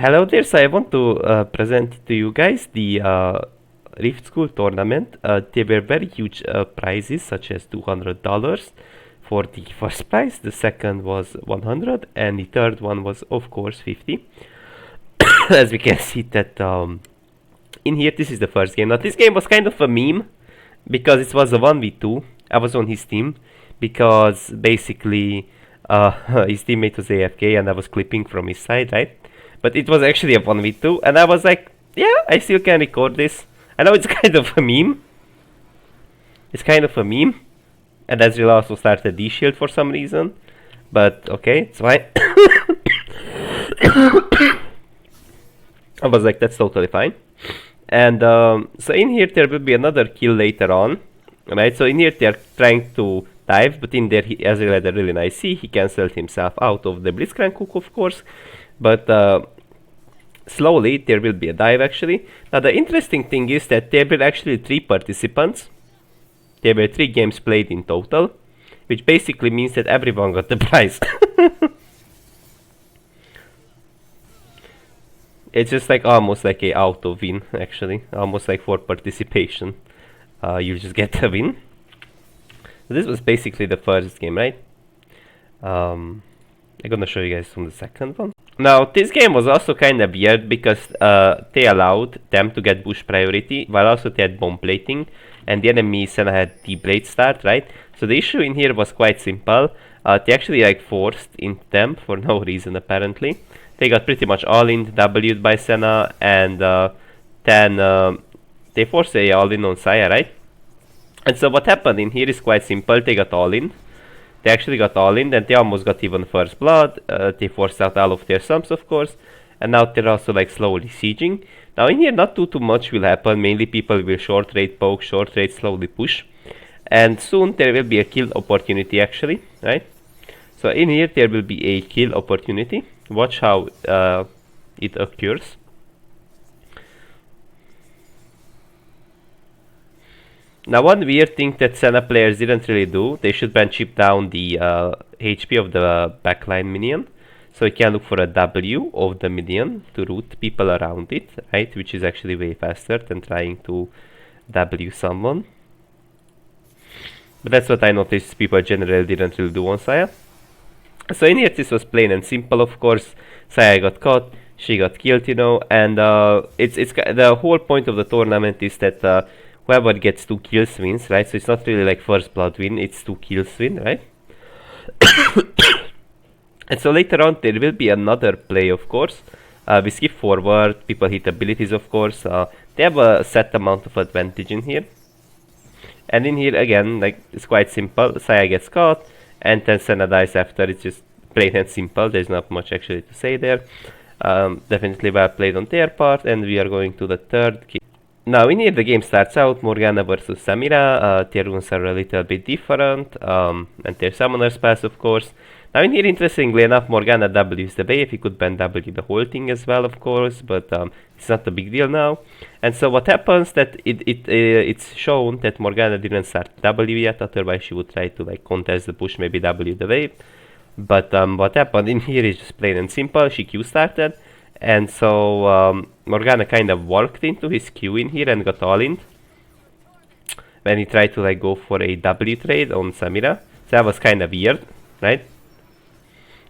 Hello there, so I want to present to you guys the Rift School tournament. There were very huge prizes, such as $200 for the first prize, the second was 100, and the third one was, of course, 50. As we can see that in here, this is the first game. Now, this game was kind of a meme, because it was a 1v2. I was on his team, because basically his teammate was AFK and I was clipping from his side, right? But it was actually a 1v2, and I was like, yeah, I still can record this. I know it's kind of a meme. It's kind of a meme. And Ezreal also started D-Shield for some reason. But okay, it's fine. I was like, that's totally fine. And so in here there will be another kill later on. Right, so in here they are trying to dive, but in there Ezreal had a really nice C. He cancelled himself out of the Blitzcrank hook, of course. But slowly there will be a dive actually. Now the interesting thing is that there were actually 3 participants. There were 3 games played in total, which basically means that everyone got the prize. It's just like almost like a auto win actually, almost like for participation. You just get a win. So this was basically the first game, right? I'm gonna show you guys from the second one. Now, this game was also kind of weird because they allowed them to get bush priority, while also they had bomb plating, and the enemy Senna had T-Blade start, right? So the issue in here was quite simple. They actually like forced into them for no reason apparently. They got pretty much all-in W'd by Senna, and then they forced a all-in on Saya, right? And so what happened in here is quite simple. They got all-in. They actually got all in, and they almost got even first blood. They forced out all of their sums, of course, and now they're also like slowly sieging. Now in here, not too much will happen. Mainly people will short rate poke, short rate slowly push, and soon there will be a kill opportunity actually, right? So in here there will be a kill opportunity. Watch how it occurs. Now one weird thing that Senna players didn't really do, they should ban chip down the HP of the backline minion. So you can look for a W of the minion to root people around it, right? Which is actually way faster than trying to W someone. But that's what I noticed people generally didn't really do on Saya. So in here this was plain and simple, of course. Saya got caught, she got killed, you know, and it's the whole point of the tournament is that whoever gets 2 kills wins, right? So it's not really like first blood win, it's 2 kills win, right? And so later on there will be another play, of course. We skip forward, people hit abilities, of course. They have a set amount of advantage in here. And in here again, like, it's quite simple. Saya gets caught, and then Senna dies after. It's just plain and simple, there's not much actually to say there. Definitely well played on their part, and we are going to the third game. Now in here the game starts out, Morgana versus Samira. Their runes are a little bit different, and their summoner spells, of course. Now in here, interestingly enough, Morgana W's the wave. He could ban W the whole thing as well, of course, but it's not a big deal now. And so what happens that it's shown that Morgana didn't start W yet, otherwise she would try to like contest the push, maybe W the wave. But what happened in here is just plain and simple, she Q started. And so Morgana kind of walked into his Q in here and got all in when he tried to like go for a W trade on Samira. So that was kind of weird, right?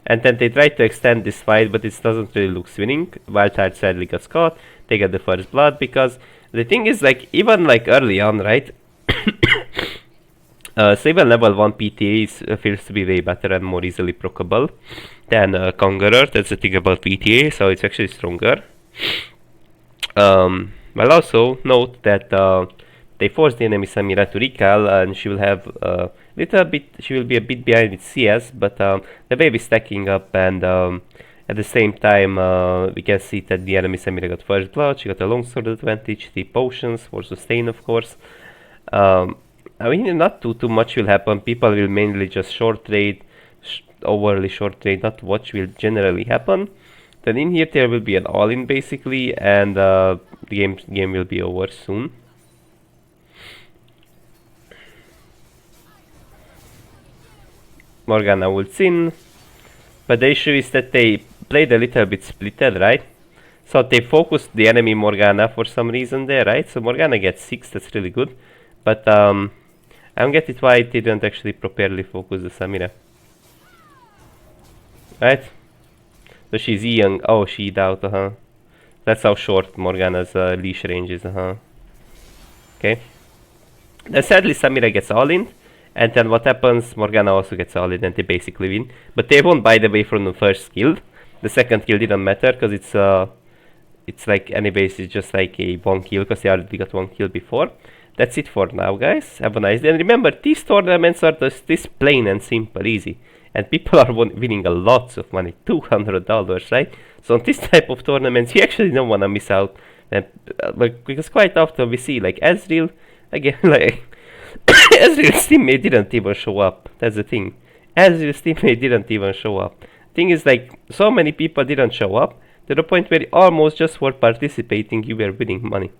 And then they tried to extend this fight, but it doesn't really look winning. Wildcard sadly gets caught. They get the first blood because the thing is like even like early on, right? So even level 1 PTA feels to be way better and more easily procable than Conqueror. That's the thing about PTA, so it's actually stronger. Well, also note that they force the enemy Samira to recall, and she will have she will be a bit behind with CS, but the wave is stacking up, and at the same time we can see that the enemy Samira got first blood. She got a longsword advantage, 3 potions for sustain, of course. I mean, not too much will happen. People will mainly just short trade, overly short trade, not much will generally happen. Then in here there will be an all-in basically, and the game will be over soon. Morgana ults in, but the issue is that they played a little bit splitted, right? So they focused the enemy Morgana for some reason there, right? So Morgana gets 6, that's really good. But I don't get it why it didn't actually properly focus the Samira. Right? So she's young. Oh, she out, That's how short Morgana's leash range is, Okay. Then sadly Samira gets all in. And then what happens? Morgana also gets all in and they basically win. But they won, by the way, from the first kill. The second kill didn't matter because it's like anyways, it's just like a 1 kill because they already got 1 kill before. That's it for now, guys. Have a nice day. And remember, these tournaments are just this plain and simple, easy. And people are winning a lots of money, $200, right? So on this type of tournaments, you actually don't want to miss out. And, because quite often we see like Ezreal, again, like Ezreal's teammate didn't even show up. That's the thing. Ezreal's teammate didn't even show up. Thing is, like, so many people didn't show up to the point where almost just for participating you were winning money.